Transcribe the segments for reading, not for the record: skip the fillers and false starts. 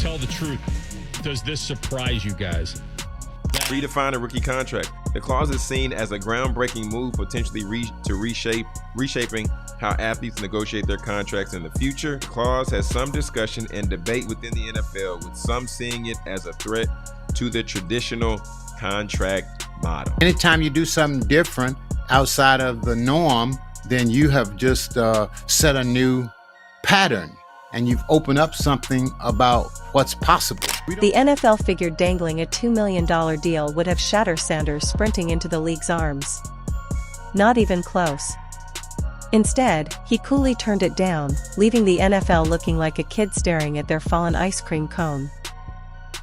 tell the truth, does this surprise you guys? Redefine a rookie contract. The clause is seen as a groundbreaking move, potentially reshaping how athletes negotiate their contracts in the future. The clause has some discussion and debate within the NFL, with some seeing it as a threat to the traditional contract model. Anytime you do something different outside of the norm, then you have just set a new pattern, and you've opened up something about what's possible. The NFL figured dangling a $2 million deal would have Shedeur Sanders sprinting into the league's arms. Not even close. Instead, he coolly turned it down, leaving the NFL looking like a kid staring at their fallen ice cream cone.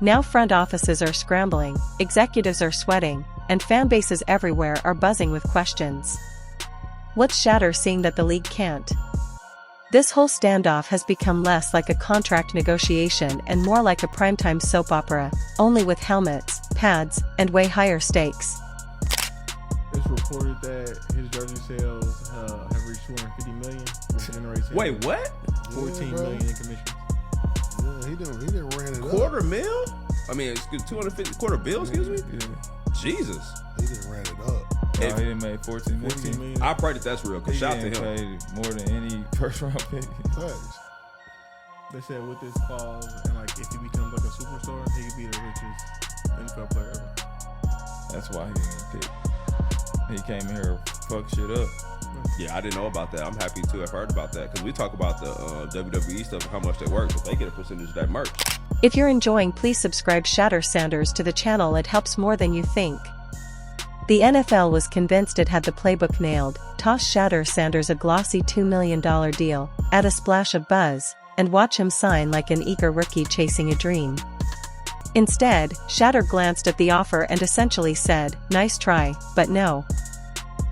Now front offices are scrambling, executives are sweating, and fan bases everywhere are buzzing with questions. What's Shedeur seeing that the league can't? This whole standoff has become less like a contract negotiation and more like a primetime soap opera, only with helmets, pads, and way higher stakes. It's reported that his jersey sales have reached 250 million. Wait, what? 14 million in commissions. Yeah, he didn't ran it Quarter up. mil? I mean, 250 quarter bill, excuse me? Yeah. Jesus. He didn't ran it up. No, he didn't make 14 million. I pray that that's real, because shout to him. Paid more than any first round pick. Facts. They said with this clause, and like if he becomes like a superstar, he could be the richest NFL player ever. That's why he didn't get picked. He came here, fuck shit up. Yeah, I didn't know about that. I'm happy to have heard about that, because we talk about the WWE stuff and how much they work, but they get a percentage of that merch. If you're enjoying, please subscribe Shedeur Sanders to the channel. It helps more than you think. The NFL was convinced it had the playbook nailed. Toss Shedeur Sanders a glossy $2 million deal, add a splash of buzz, and watch him sign like an eager rookie chasing a dream. Instead, Shedeur glanced at the offer and essentially said, "Nice try, but no."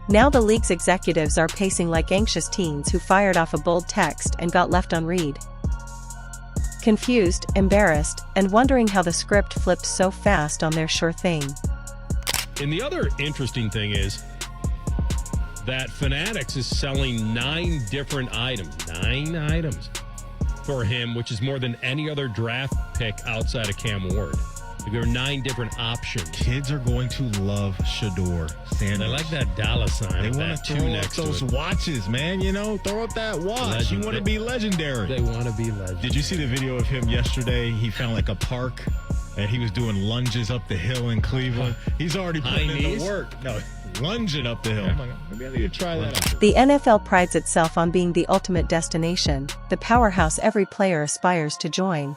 Now the league's executives are pacing like anxious teens who fired off a bold text and got left on read. Confused, embarrassed, and wondering how the script flipped so fast on their sure thing. And the other interesting thing is that Fanatics is selling 9 different items. 9 items for him, which is more than any other draft pick outside of Cam Ward. There are 9 different options. Kids are going to love Shedeur Sanders. I like that dollar sign. They want want to to throw up those watches, man. You know, throw up that watch. You want to be legendary. They want to be legendary. Did you see the video of him yesterday? He found like a park and he was doing lunges up the hill in Cleveland. He's already putting in the work. No, lunging up the hill. Yeah. Maybe I need to try that out. The NFL prides itself on being the ultimate destination, the powerhouse every player aspires to join.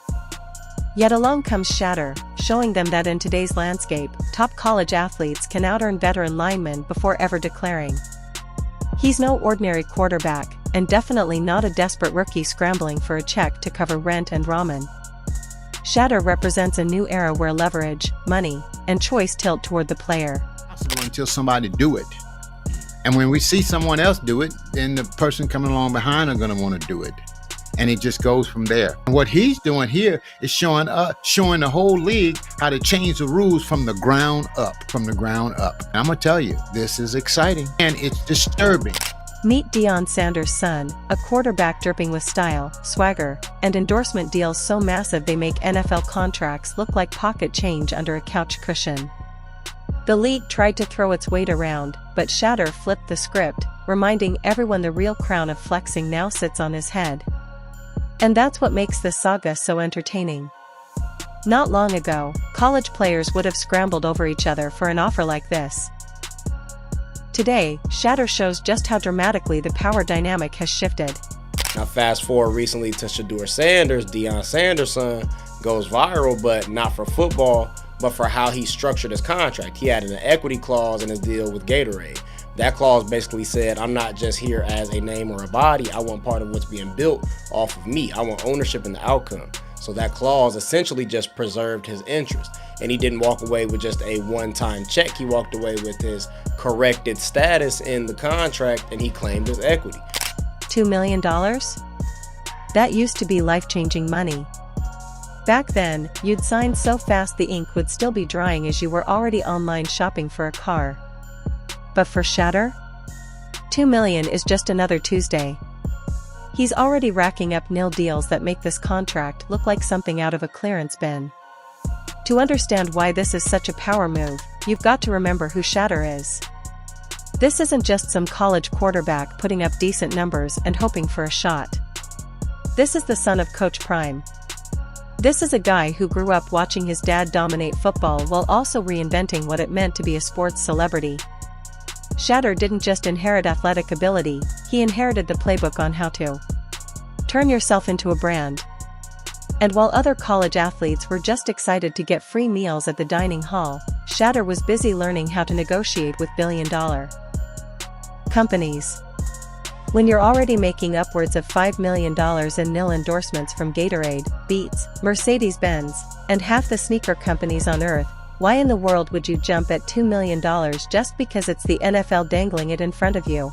Yet along comes Shedeur, showing them that in today's landscape, top college athletes can out-earn veteran linemen before ever declaring. He's no ordinary quarterback, and definitely not a desperate rookie scrambling for a check to cover rent and ramen. Shedeur represents a new era where leverage, money, and choice tilt toward the player. Until somebody do it. And when we see someone else do it, then the person coming along behind are going to want to do it. And it just goes from there. And what he's doing here is showing the whole league how to change the rules from the ground up. And I'm going to tell you, this is exciting and it's disturbing. Meet Deion Sanders' son, a quarterback dripping with style, swagger, and endorsement deals so massive they make NFL contracts look like pocket change under a couch cushion. The league tried to throw its weight around, but Shedeur flipped the script, reminding everyone the real crown of flexing now sits on his head. And that's what makes this saga so entertaining. Not long ago, college players would have scrambled over each other for an offer like this. Today, Shedeur shows just how dramatically the power dynamic has shifted. Now fast forward recently to Shedeur Sanders, Deion Sanders' son, goes viral, but not for football, but for how he structured his contract. He had an equity clause in his deal with Gatorade. That clause basically said, I'm not just here as a name or a body, I want part of what's being built off of me. I want ownership in the outcome. So that clause essentially just preserved his interest. And he didn't walk away with just a one-time check. He walked away with his corrected status in the contract and he claimed his equity. $2 million? That used to be life-changing money. Back then, you'd sign so fast the ink would still be drying as you were already online shopping for a car. But for Shedeur, $2 million is just another Tuesday. He's already racking up nil deals that make this contract look like something out of a clearance bin. To understand why this is such a power move, you've got to remember who Shedeur is. This isn't just some college quarterback putting up decent numbers and hoping for a shot. This is the son of Coach Prime. This is a guy who grew up watching his dad dominate football while also reinventing what it meant to be a sports celebrity. Shedeur didn't just inherit athletic ability, he inherited the playbook on how to turn yourself into a brand. And while other college athletes were just excited to get free meals at the dining hall, Shedeur was busy learning how to negotiate with billion-dollar companies. When you're already making upwards of $5 million in nil endorsements from Gatorade, Beats, Mercedes-Benz, and half the sneaker companies on earth, why in the world would you jump at $2 million just because it's the NFL dangling it in front of you?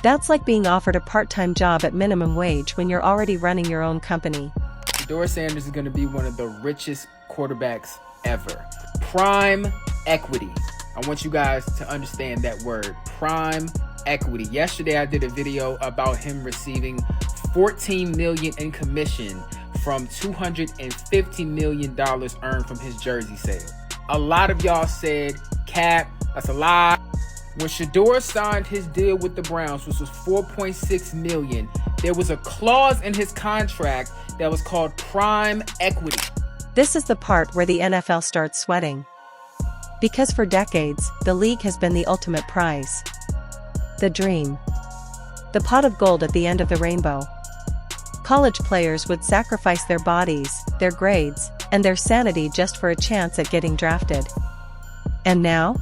That's like being offered a part-time job at minimum wage when you're already running your own company. Shedeur Sanders is going to be one of the richest quarterbacks ever. Prime equity. I want you guys to understand that word, prime equity. Yesterday I did a video about him receiving $14 million in commission from $250 million earned from his jersey sale. A lot of y'all said, Cap, that's a lie. When Shedeur signed his deal with the Browns, which was $4.6 million, there was a clause in his contract that was called prime equity. This is the part where the NFL starts sweating. Because for decades, the league has been the ultimate prize. The dream. The pot of gold at the end of the rainbow. College players would sacrifice their bodies, their grades, and their sanity just for a chance at getting drafted. And now?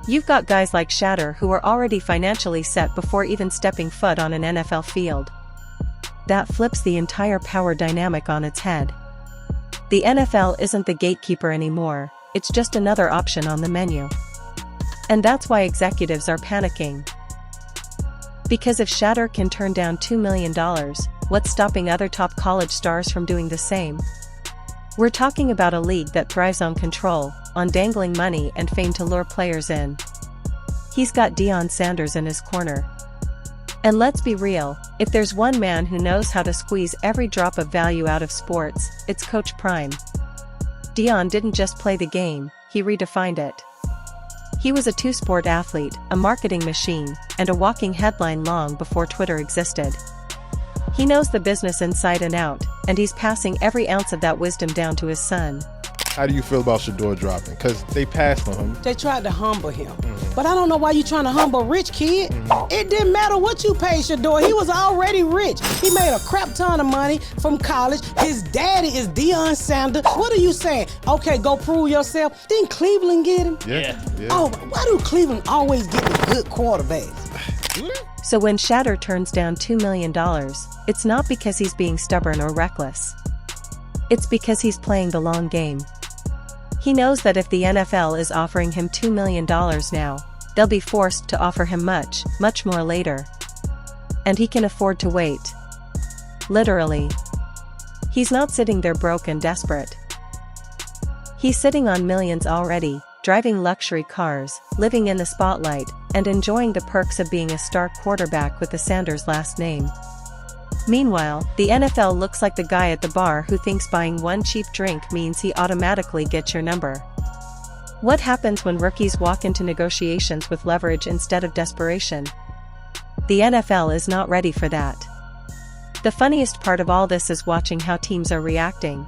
You've got guys like Shedeur who are already financially set before even stepping foot on an NFL field. That flips the entire power dynamic on its head. The NFL isn't the gatekeeper anymore, it's just another option on the menu. And that's why executives are panicking. Because if Shedeur can turn down $2 million, what's stopping other top college stars from doing the same? We're talking about a league that thrives on control, on dangling money and fame to lure players in. He's got Deion Sanders in his corner. And let's be real, if there's one man who knows how to squeeze every drop of value out of sports, it's Coach Prime. Deion didn't just play the game, he redefined it. He was a two-sport athlete, a marketing machine, and a walking headline long before Twitter existed. He knows the business inside and out, and he's passing every ounce of that wisdom down to his son. How do you feel about Shedeur dropping? Because they passed on him. They tried to humble him. But I don't know why you trying to humble a rich kid. It didn't matter what you paid Shedeur. He was already rich. He made a crap ton of money from college. His daddy is Deion Sanders. What are you saying? Okay, go prove yourself. Didn't Cleveland get him? Yeah. Oh, why do Cleveland always get the good quarterbacks? So when Shedeur turns down $2 million, it's not because he's being stubborn or reckless. It's because he's playing the long game. He knows that if the NFL is offering him $2 million now, they'll be forced to offer him much, much more later. And he can afford to wait. Literally. He's not sitting there broke and desperate. He's sitting on millions already, driving luxury cars, living in the spotlight, and enjoying the perks of being a star quarterback with the Sanders last name. Meanwhile, the NFL looks like the guy at the bar who thinks buying one cheap drink means he automatically gets your number. What happens when rookies walk into negotiations with leverage instead of desperation? The NFL is not ready for that. The funniest part of all this is watching how teams are reacting.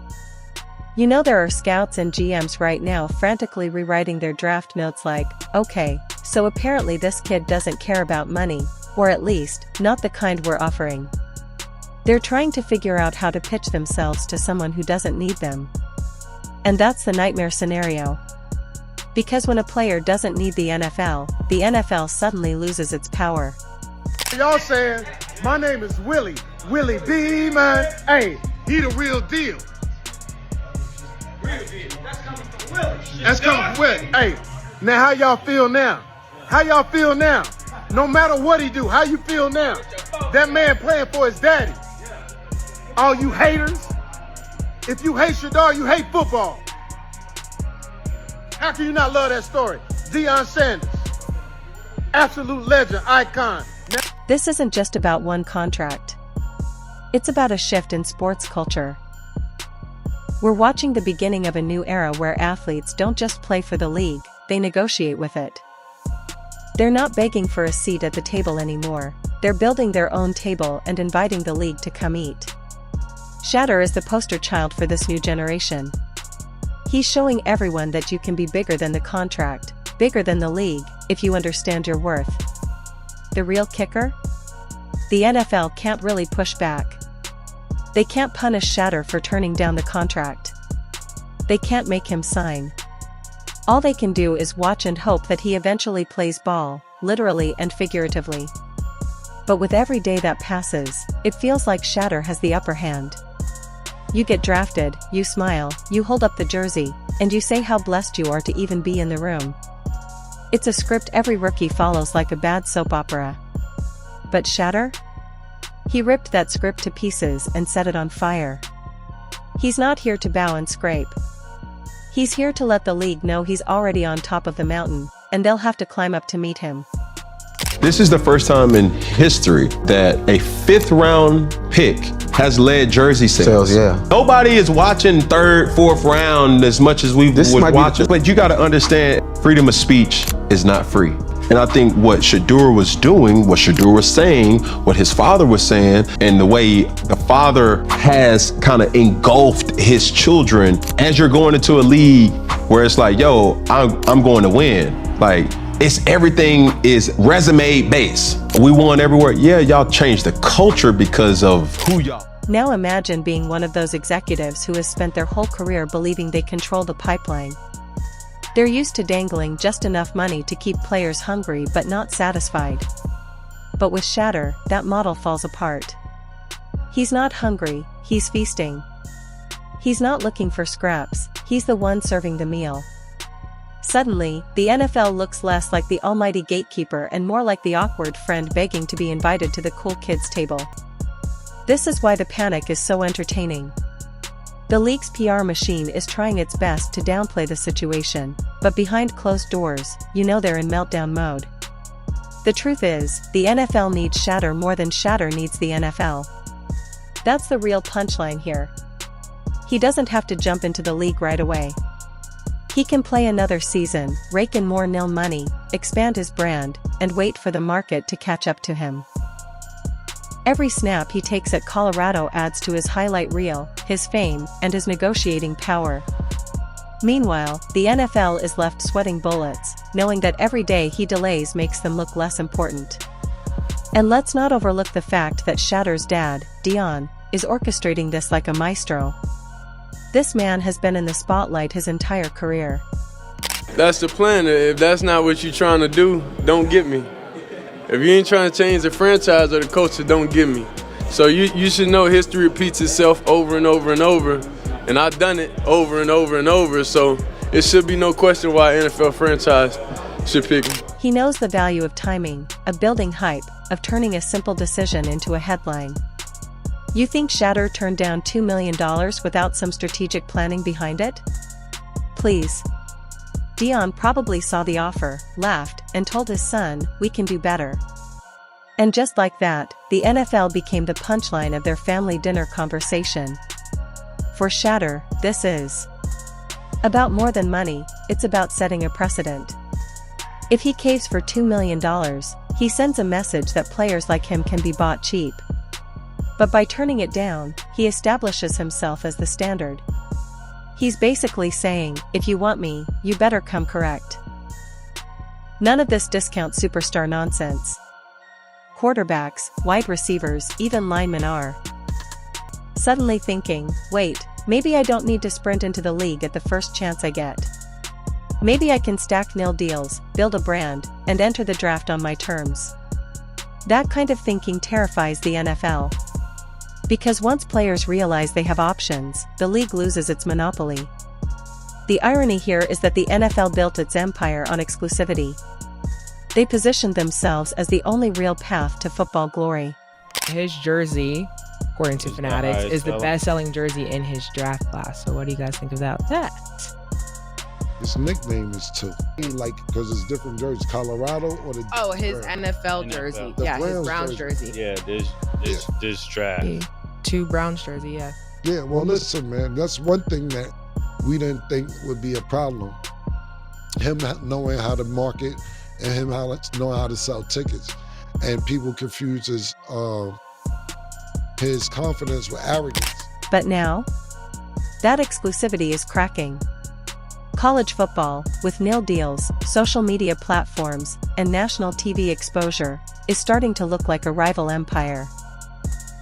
You know, there are scouts and GMs right now frantically rewriting their draft notes like, okay, so apparently this kid doesn't care about money, or at least, not the kind we're offering. They're trying to figure out how to pitch themselves to someone who doesn't need them. And that's the nightmare scenario. Because when a player doesn't need the NFL suddenly loses its power. Y'all saying, my name is Willie B, man. Hey, he the real deal. Real deal. That's coming from Willie. That's coming from Willie. Hey, now how y'all feel now? How y'all feel now? No matter what he do, how you feel now? That man playing for his daddy. All you haters, if you hate Shedeur, you hate football. How can you not love that story? Deion Sanders, absolute legend, icon. This isn't just about one contract. It's about a shift in sports culture. We're watching the beginning of a new era where athletes don't just play for the league, they negotiate with it. They're not begging for a seat at the table anymore, they're building their own table and inviting the league to come eat. Shedeur is the poster child for this new generation. He's showing everyone that you can be bigger than the contract, bigger than the league, if you understand your worth. The real kicker? The NFL can't really push back. They can't punish Shedeur for turning down the contract. They can't make him sign. All they can do is watch and hope that he eventually plays ball, literally and figuratively. But with every day that passes, it feels like Shedeur has the upper hand. You get drafted, you smile, you hold up the jersey, and you say how blessed you are to even be in the room. It's a script every rookie follows like a bad soap opera. But Shedeur? He ripped that script to pieces and set it on fire. He's not here to bow and scrape. He's here to let the league know he's already on top of the mountain, and they'll have to climb up to meet him. This is the first time in history that a 5th round pick has led jersey sales. Nobody is watching 3rd, 4th round as much as we would watch it. But you got to understand, freedom of speech is not free. And I think what Shedeur was doing, what Shedeur was saying, what his father was saying, and the way the father has kind of engulfed his children as you're going into a league where it's like, yo, I'm going to win. Like, it's everything is resume based. We won everywhere. Yeah, y'all changed the culture because of who y'all. Now imagine being one of those executives who has spent their whole career believing they control the pipeline. They're used to dangling just enough money to keep players hungry but not satisfied. But with Shedeur, that model falls apart. He's not hungry, he's feasting. He's not looking for scraps, he's the one serving the meal. Suddenly, the NFL looks less like the almighty gatekeeper and more like the awkward friend begging to be invited to the cool kids table. This is why the panic is so entertaining. The league's PR machine is trying its best to downplay the situation, but behind closed doors, you know they're in meltdown mode. The truth is, the NFL needs Shedeur more than Shedeur needs the NFL. That's the real punchline here. He doesn't have to jump into the league right away. He can play another season, rake in more nil money, expand his brand, and wait for the market to catch up to him. Every snap he takes at Colorado adds to his highlight reel, his fame, and his negotiating power. Meanwhile, the NFL is left sweating bullets, knowing that every day he delays makes them look less important. And let's not overlook the fact that Shedeur's dad, Dion, is orchestrating this like a maestro. This man has been in the spotlight his entire career. That's the plan. If that's not what you're trying to do, don't get me. If you ain't trying to change the franchise or the culture, don't get me. So you should know history repeats itself over and over and over. And I've done it over and over and over. So it should be no question why an NFL franchise should pick him. He knows the value of timing, of building hype, of turning a simple decision into a headline. You think Shedeur turned down $2 million without some strategic planning behind it? Please. Dion probably saw the offer, laughed, and told his son, "We can do better." And just like that, the NFL became the punchline of their family dinner conversation. For Shedeur, this is about more than money, it's about setting a precedent. If he caves for $2 million, he sends a message that players like him can be bought cheap. But by turning it down, he establishes himself as the standard. He's basically saying, if you want me, you better come correct. None of this discount superstar nonsense. Quarterbacks, wide receivers, even linemen are suddenly thinking, wait, maybe I don't need to sprint into the league at the first chance I get. Maybe I can stack nil deals, build a brand, and enter the draft on my terms. That kind of thinking terrifies the NFL. Because once players realize they have options, the league loses its monopoly. The irony here is that the NFL built its empire on exclusivity. They positioned themselves as the only real path to football glory. His jersey, according to Fanatics, is the best-selling jersey in his draft class. So what do you guys think about that? His nickname is too. Like, because it's different jerseys. Colorado or the... Oh, his NFL jersey. Yeah, his Browns jersey. Yeah, this draft. 2 Browns jersey, yeah. Yeah, well, listen, man, that's one thing that we didn't think would be a problem. Him knowing how to market and him knowing how to sell tickets. And people confuse his confidence with arrogance. But now, that exclusivity is cracking. College football, with nil deals, social media platforms, and national TV exposure, is starting to look like a rival empire.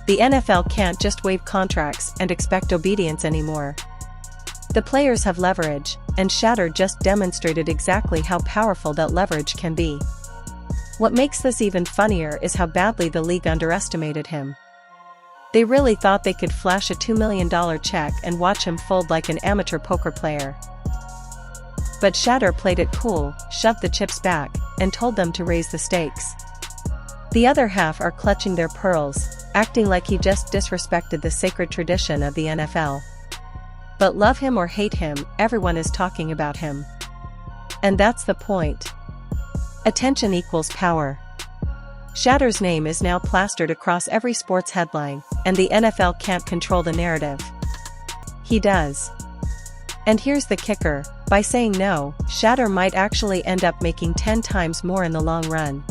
The NFL can't just waive contracts and expect obedience anymore. The players have leverage, and Shedeur just demonstrated exactly how powerful that leverage can be. What makes this even funnier is how badly the league underestimated him. They really thought they could flash a $2 million check and watch him fold like an amateur poker player. But Shedeur played it cool, shoved the chips back, and told them to raise the stakes. The other half are clutching their pearls, acting like he just disrespected the sacred tradition of the NFL. But love him or hate him, everyone is talking about him. And that's the point. Attention equals power. Shedeur's name is now plastered across every sports headline, and the NFL can't control the narrative. He does. And here's the kicker, by saying no, Shedeur might actually end up making 10 times more in the long run.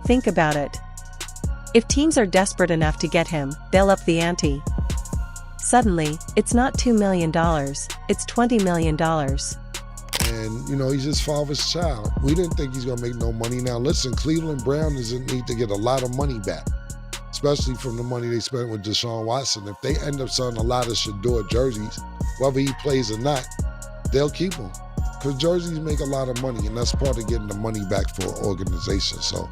Think about it. If teams are desperate enough to get him, they'll up the ante. Suddenly, it's not $2 million, it's $20 million. And, you know, he's his father's child. We didn't think he's going to make no money. Now, listen, Cleveland Brown doesn't need to get a lot of money back, especially from the money they spent with Deshaun Watson. If they end up selling a lot of Shedeur jerseys, whether he plays or not, they'll keep him. Because jerseys make a lot of money, and that's part of getting the money back for an organization. So,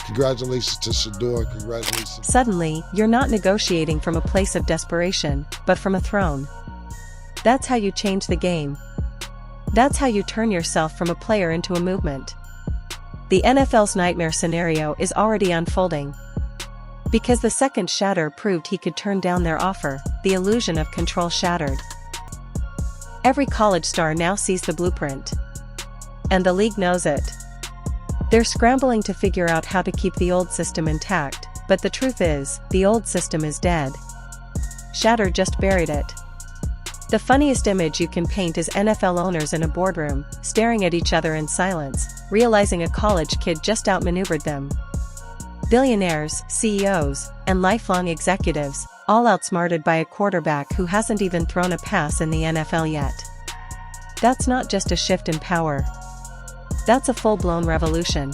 congratulations to Shedeur. Congratulations. Suddenly, you're not negotiating from a place of desperation, but from a throne. That's how you change the game. That's how you turn yourself from a player into a movement. The NFL's nightmare scenario is already unfolding. Because the second Shedeur proved he could turn down their offer, the illusion of control shattered. Every college star now sees the blueprint. And the league knows it. They're scrambling to figure out how to keep the old system intact, but the truth is, the old system is dead. Shedeur just buried it. The funniest image you can paint is NFL owners in a boardroom, staring at each other in silence, realizing a college kid just outmaneuvered them. Billionaires, CEOs, and lifelong executives, all outsmarted by a quarterback who hasn't even thrown a pass in the NFL yet. That's not just a shift in power. That's a full-blown revolution.